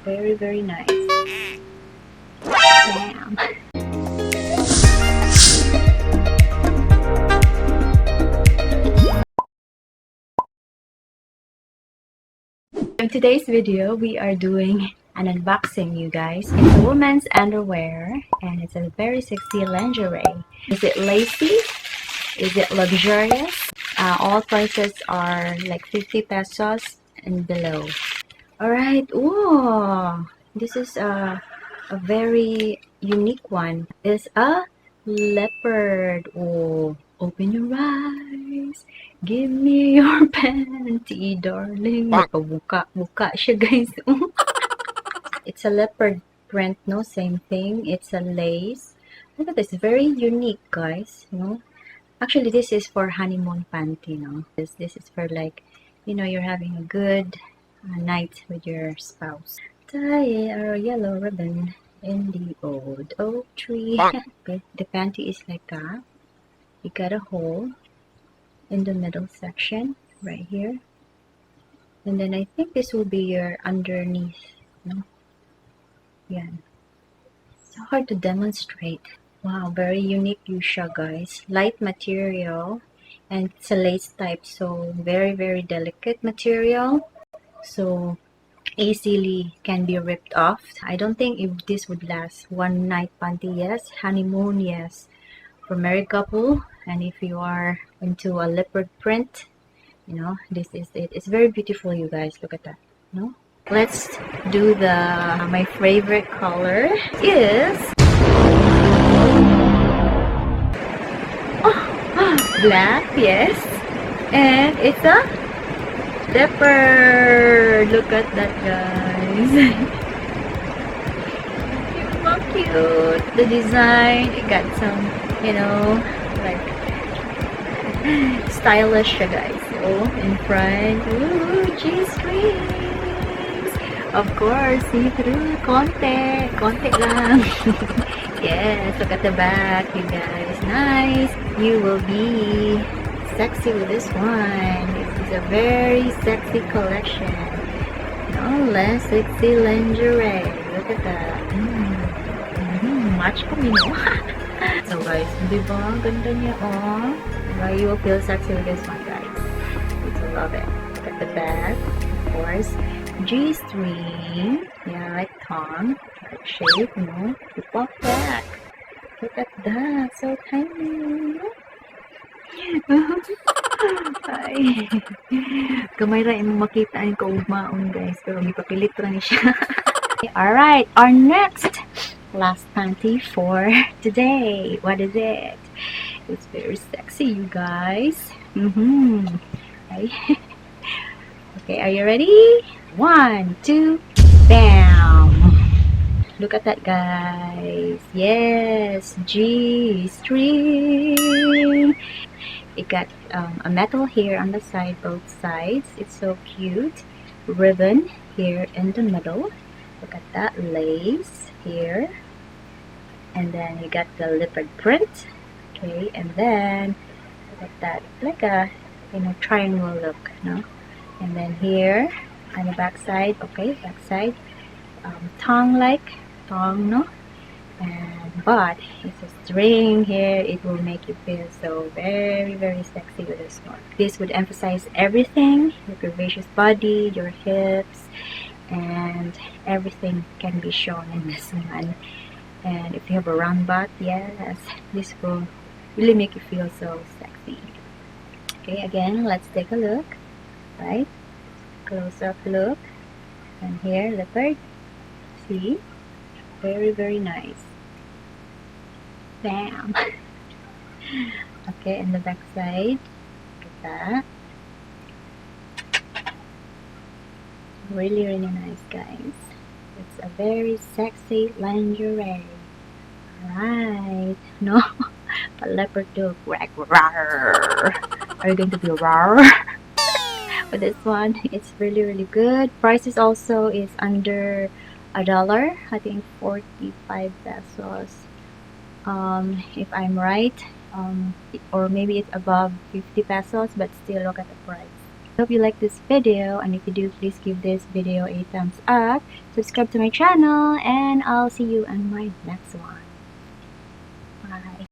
Very, very nice. Damn. In today's video, we are doing an unboxing, you guys. It's a woman's underwear, and it's a very sexy lingerie. Is it lacy? Is it luxurious? All prices are like 50 pesos and below. Alright, ooh, this is a very unique one. It's a leopard. Oh, open your eyes. Give me your panty, darling. Buka siya, guys. It's a leopard print, no? Same thing. It's a lace. Look at this. Very unique, guys. No? Actually, this is for honeymoon panty, no? This is for like, you know, you're having a good night with your spouse. Tie a yellow ribbon in the old oak tree. Okay, the panty is like that. You got a hole in the middle section right here, and then I think this will be your underneath. No? Yeah. So hard to demonstrate. Wow, very unique fuchsia, guys. Light material, and it's a lace type, so very, very delicate material. So easily can be ripped off. I don't think if this would last. One night panty, yes. Honeymoon, yes. For married couple, and if you are into a leopard print, you know, this is it. It's very beautiful, you guys. Look at that. No? Let's do my favorite color is black, yes. And it's a leopard. Look at that, guys. So cute. The design, it got some, you know, like stylish, guys. Oh, in front, ooh, G-strings. Of course, see-through, konti lang. Yes, look at the back, you guys. Nice. You will be sexy with this one. This is a very sexy collection. No less sexy lingerie. Look at that. Match kami, no? So guys, diba? Ganda niya, oh. Diba? You will feel sexy with this one, guys. I love it. Look at the back, of course. G-string. Yeah, like tongue. Like shape, no? You pop back. Look at that. So tiny. Ay. Gamay ra imong makita ang kaugmaon, guys. Pero gipapilit ra ni siya. Alright, our next last panty for today. What is it? It's very sexy, you guys. Okay, are you ready? 1, 2, bam! Look at that, guys. Yes, G-string. It got a metal here on the side, both sides. It's so cute. Ribbon here in the middle. Look at that, lace here. And then you got the leopard print. Okay, and then look at that, like a, you know, triangle look, no? And then here on the back side, okay, back side, tongue, no? And but it's a string here. It will make you feel so very, very sexy with this one. This would emphasize everything, your curvaceous body, your hips, and everything can be shown in this one. And if you have a round butt, yes, this will really make you feel so sexy. Okay, again, let's take a look. Right, close up look, and here leopard. See, very, very nice. Bam. Okay, and the back side, look at that. Really, really nice, guys. It's a very sexy lingerie. Alright, no, a leopard look. Are you going to be rawr? With this one, it's really, really good. Prices also is under $1. I think 45 pesos. If I'm right, or maybe it's above 50 pesos, but still look at the price. Hope you like this video, and if you do, please give this video a thumbs up, subscribe to my channel, and I'll see you on my next one. Bye.